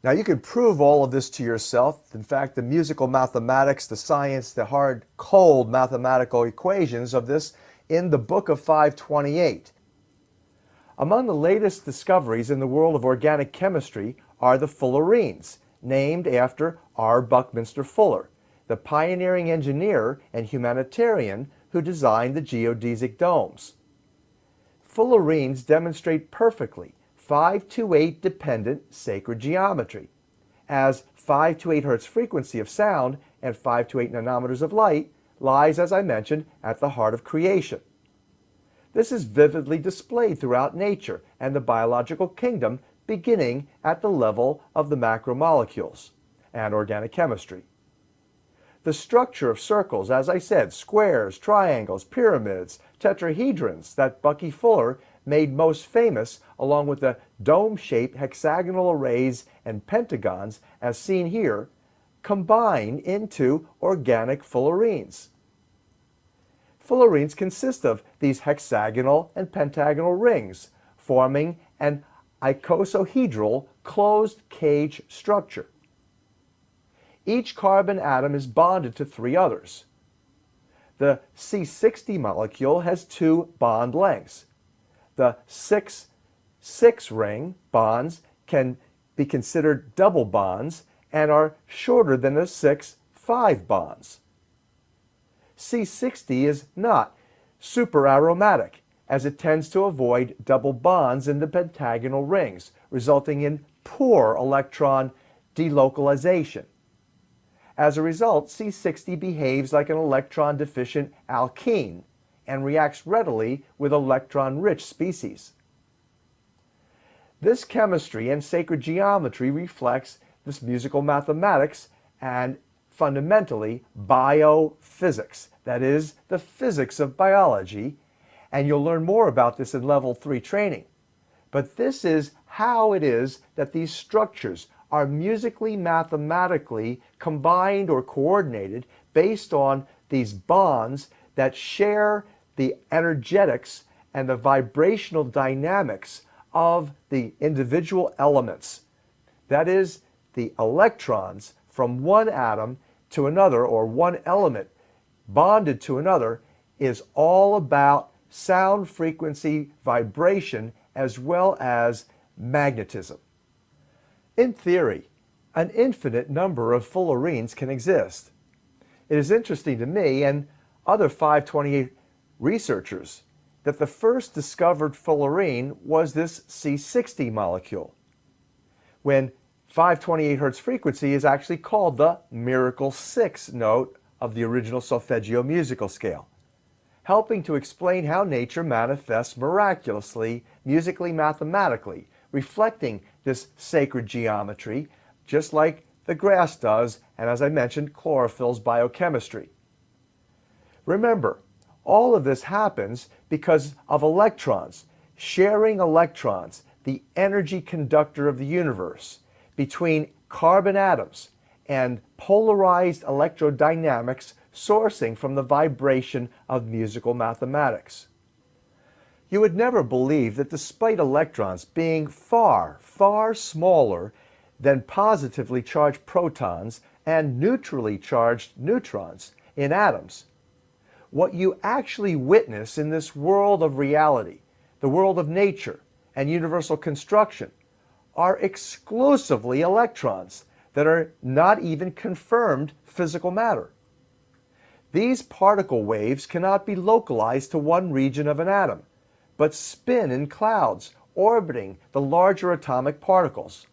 Now you can prove all of this to yourself. In fact, the musical mathematics, the science, the hard, cold mathematical equations of this in the Book of 528. Among the latest discoveries in the world of organic chemistry are the fullerenes, named after R. Buckminster Fuller, the pioneering engineer and humanitarian who designed the geodesic domes. Fullerenes demonstrate perfectly 5 to 8 dependent sacred geometry, as 5 to 8 Hz frequency of sound and 5 to 8 nanometers of light lies, as I mentioned, at the heart of creation. This is vividly displayed throughout nature and the biological kingdom, beginning at the level of the macromolecules and organic chemistry. The structure of circles, as I said, squares, triangles, pyramids, tetrahedrons that Bucky Fuller made most famous, along with the dome-shaped hexagonal arrays and pentagons, as seen here, combine into organic fullerenes. Fullerenes consist of these hexagonal and pentagonal rings, forming an icosahedral closed cage structure. Each carbon atom is bonded to 3 others. The C60 molecule has 2 bond lengths. The 6-6 ring bonds can be considered double bonds and are shorter than the 6-5 bonds. C60 is not superaromatic, as it tends to avoid double bonds in the pentagonal rings, resulting in poor electron delocalization. As a result, C60 behaves like an electron-deficient alkene and reacts readily with electron-rich species. This chemistry and sacred geometry reflects this musical mathematics and fundamentally biophysics, that is, the physics of biology, and you'll learn more about this in Level 3 training. But this is how it is that these structures are musically, mathematically combined or coordinated based on these bonds that share the energetics and the vibrational dynamics of the individual elements. That is, the electrons from one atom to another, or one element bonded to another, is all about sound frequency vibration as well as magnetism. In theory, an infinite number of fullerenes can exist. It is interesting to me and other 528 researchers that the first discovered fullerene was this C60 molecule, when 528 Hz frequency is actually called the miracle 6 note of the original solfeggio musical scale, helping to explain how nature manifests miraculously, musically, mathematically, reflecting this sacred geometry, just like the grass does, and as I mentioned, chlorophyll's biochemistry. Remember, all of this happens because of electrons, sharing electrons, the energy conductor of the universe, between carbon atoms and polarized electrodynamics sourcing from the vibration of musical mathematics. You would never believe that despite electrons being far, far smaller than positively charged protons and neutrally charged neutrons in atoms, what you actually witness in this world of reality, the world of nature and universal construction, are exclusively electrons that are not even confirmed physical matter. These particle waves cannot be localized to one region of an atom, but spin in clouds orbiting the larger atomic particles.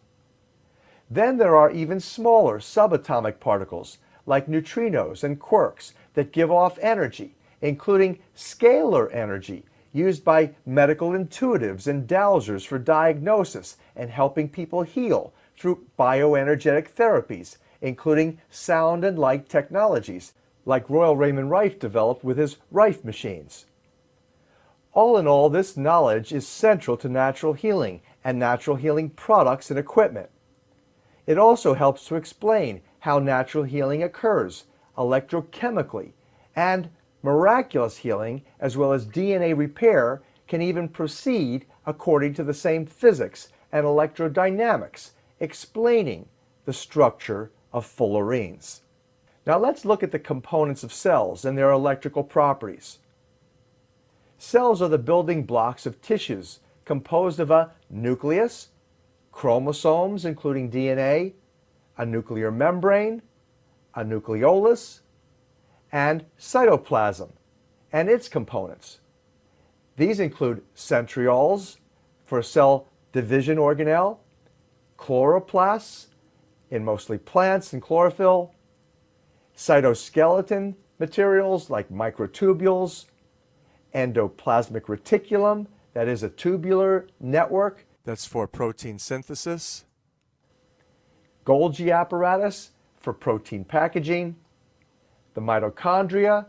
Then there are even smaller subatomic particles, like neutrinos and quarks, that give off energy, including scalar energy, used by medical intuitives and dowsers for diagnosis and helping people heal through bioenergetic therapies, including sound and light technologies, like Royal Raymond Rife developed with his Rife machines. All in all, this knowledge is central to natural healing and natural healing products and equipment. It also helps to explain how natural healing occurs electrochemically, and miraculous healing as well as DNA repair can even proceed according to the same physics and electrodynamics explaining the structure of fullerenes. Now let's look at the components of cells and their electrical properties. Cells are the building blocks of tissues composed of a nucleus, chromosomes including DNA, a nuclear membrane, a nucleolus, and cytoplasm and its components. These include centrioles for cell division organelle, chloroplasts in mostly plants and chlorophyll, cytoskeleton materials like microtubules, endoplasmic reticulum, that is a tubular network that's for protein synthesis, Golgi apparatus for protein packaging, the mitochondria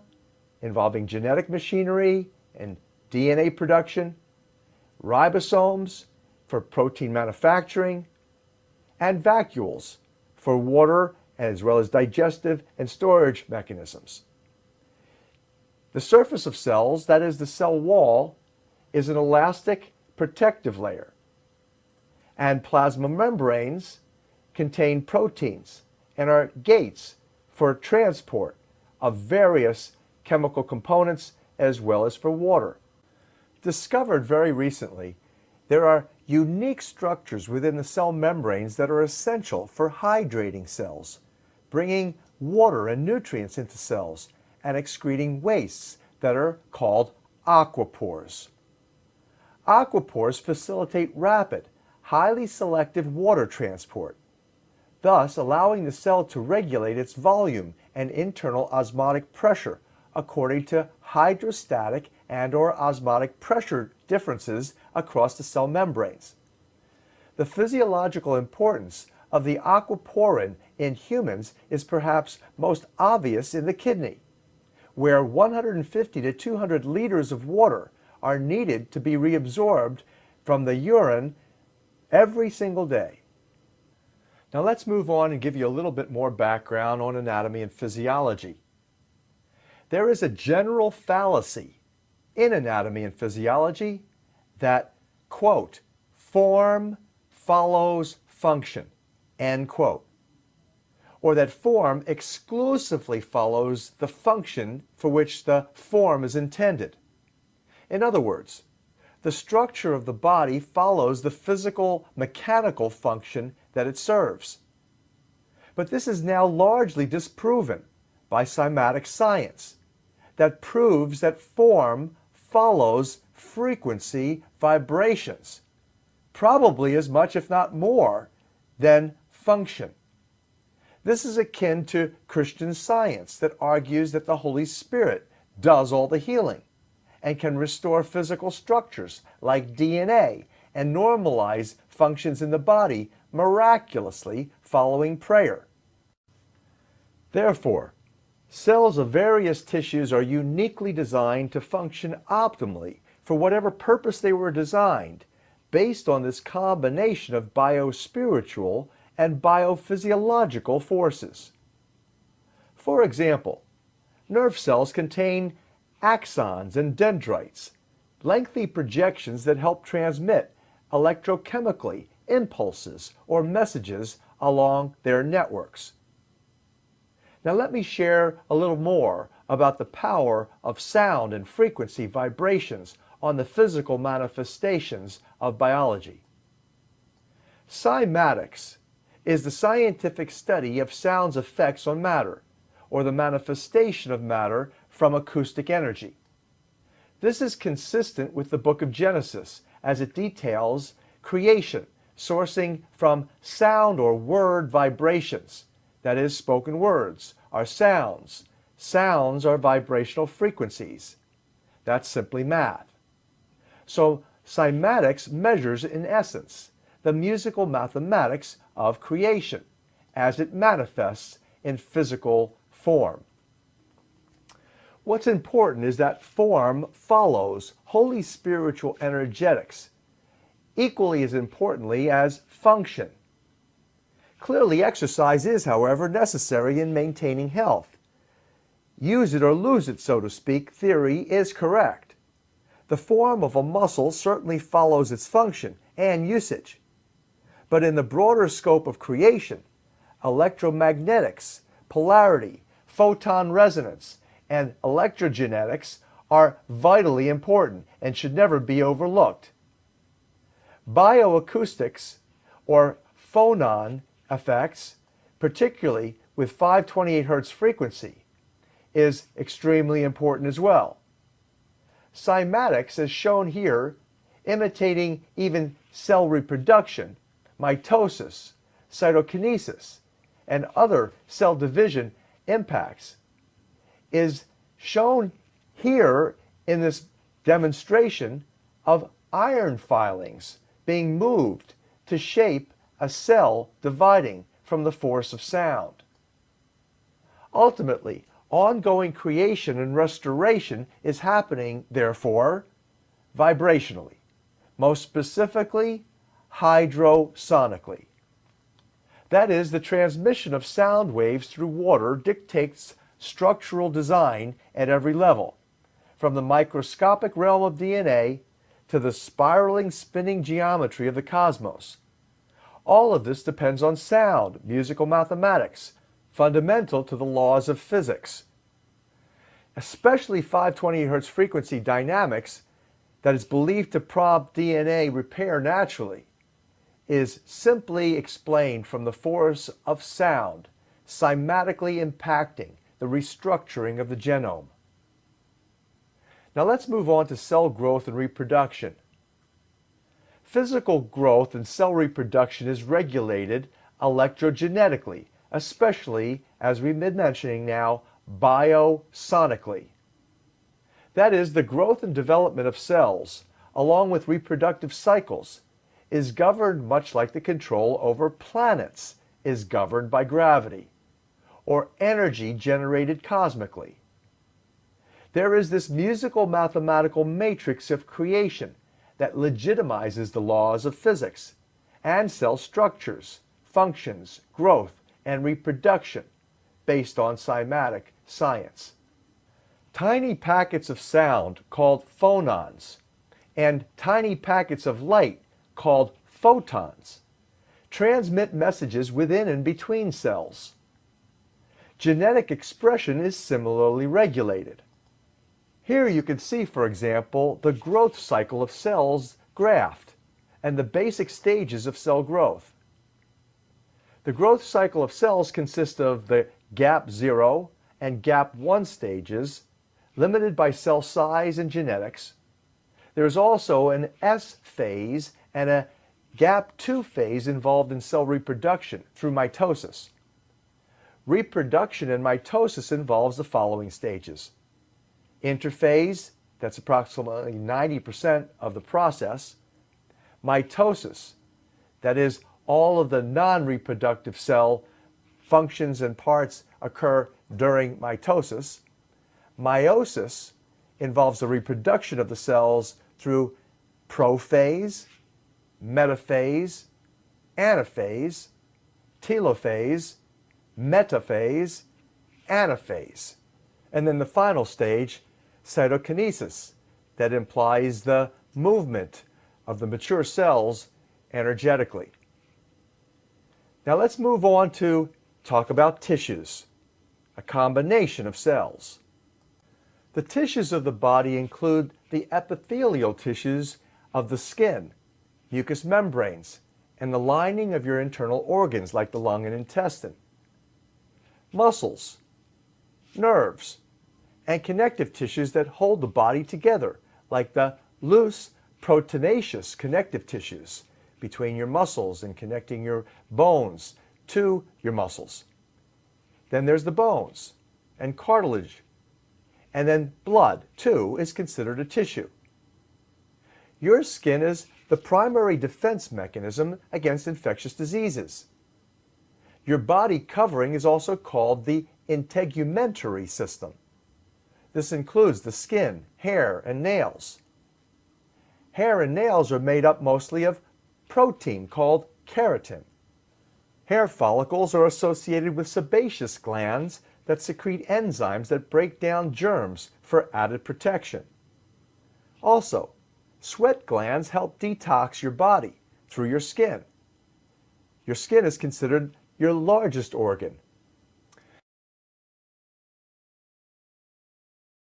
involving genetic machinery and DNA production, ribosomes for protein manufacturing, and vacuoles for water as well as digestive and storage mechanisms. The surface of cells, that is the cell wall, is an elastic protective layer, and plasma membranes contain proteins and are gates for transport of various chemical components as well as for water. Discovered very recently, there are unique structures within the cell membranes that are essential for hydrating cells, bringing water and nutrients into cells, and excreting wastes that are called aquapores. Aquapores facilitate rapid, highly selective water transport, thus allowing the cell to regulate its volume and internal osmotic pressure according to hydrostatic and/or osmotic pressure differences across the cell membranes. The physiological importance of the aquaporin in humans is perhaps most obvious in the kidney, where 150 to 200 liters of water are needed to be reabsorbed from the urine every single day. Now let's move on and give you a little bit more background on anatomy and physiology. There is a general fallacy in anatomy and physiology that, quote, form follows function, end quote, or that form exclusively follows the function for which the form is intended. In other words, the structure of the body follows the physical mechanical function that it serves. But this is now largely disproven by cymatic science that proves that form follows frequency vibrations, probably as much if not more than function. This is akin to Christian Science that argues that the Holy Spirit does all the healing and can restore physical structures like DNA and normalize functions in the body miraculously following prayer. Therefore, cells of various tissues are uniquely designed to function optimally for whatever purpose they were designed, based on this combination of biospiritual and biophysiological forces. For example, nerve cells contain axons and dendrites, lengthy projections that help transmit electrochemically impulses or messages along their networks. Now let me share a little more about the power of sound and frequency vibrations on the physical manifestations of biology. Cymatics is the scientific study of sound's effects on matter, or the manifestation of matter from acoustic energy. This is consistent with the book of Genesis as it details creation sourcing from sound or word vibrations. That is, spoken words are sounds. Sounds are vibrational frequencies. That's simply math. So cymatics measures, in essence, the musical mathematics of creation as it manifests in physical form. What's important is that form follows holy spiritual energetics, equally as importantly as function. Clearly, exercise is, however, necessary in maintaining health. Use it or lose it, so to speak, theory is correct. The form of a muscle certainly follows its function and usage. But in the broader scope of creation, electromagnetics, polarity, photon resonance, and electrogenetics are vitally important and should never be overlooked. Bioacoustics, or phonon effects, particularly with 528 Hz frequency, is extremely important as well. Cymatics, as shown here, imitating even cell reproduction, mitosis, cytokinesis, and other cell division impacts, is shown here in this demonstration of iron filings being moved to shape a cell dividing from the force of sound. Ultimately, ongoing creation and restoration is happening, therefore, vibrationally, most specifically, hydrosonically. That is, the transmission of sound waves through water dictates structural design at every level, from the microscopic realm of DNA to the spiraling, spinning geometry of the cosmos. All of this depends on sound, musical mathematics, fundamental to the laws of physics. Especially 528 Hz frequency dynamics, that is believed to prompt DNA repair naturally, is simply explained from the force of sound cymatically impacting the restructuring of the genome. Now let's move on to cell growth and reproduction. Physical growth and cell reproduction is regulated electrogenetically, especially, as we've been mentioning now, biosonically. That is, the growth and development of cells, along with reproductive cycles, is governed much like the control over planets is governed by gravity, or energy generated cosmically. There is this musical mathematical matrix of creation that legitimizes the laws of physics and cell structures, functions, growth, and reproduction based on cymatic science. Tiny packets of sound, called phonons, and tiny packets of light, called photons, transmit messages within and between cells. Genetic expression is similarly regulated. Here you can see, for example, the growth cycle of cells graphed and the basic stages of cell growth. The growth cycle of cells consists of the gap 0 and gap 1 stages, limited by cell size and genetics. There is also an S phase and a gap 2 phase involved in cell reproduction through mitosis. Reproduction and mitosis involves the following stages: interphase, that's approximately 90% of the process; mitosis, that is, all of the non-reproductive cell functions and parts occur during mitosis; meiosis involves the reproduction of the cells through prophase, metaphase, anaphase, telophase, metaphase, anaphase. And then the final stage, cytokinesis, that implies the movement of the mature cells energetically. Now let's move on to talk about tissues, a combination of cells. The tissues of the body include the epithelial tissues of the skin, mucous membranes, and the lining of your internal organs like the lung and intestine. Muscles, nerves, and connective tissues that hold the body together, like the loose proteinaceous connective tissues between your muscles and connecting your bones to your muscles. Then there's the bones and cartilage. And then blood, too, is considered a tissue. Your skin is the primary defense mechanism against infectious diseases. Your body covering is also called the integumentary system. This includes the skin, hair, and nails. Hair and nails are made up mostly of protein called keratin. Hair follicles are associated with sebaceous glands that secrete enzymes that break down germs for added protection. Also, sweat glands help detox your body through your skin. Your skin is considered your largest organ.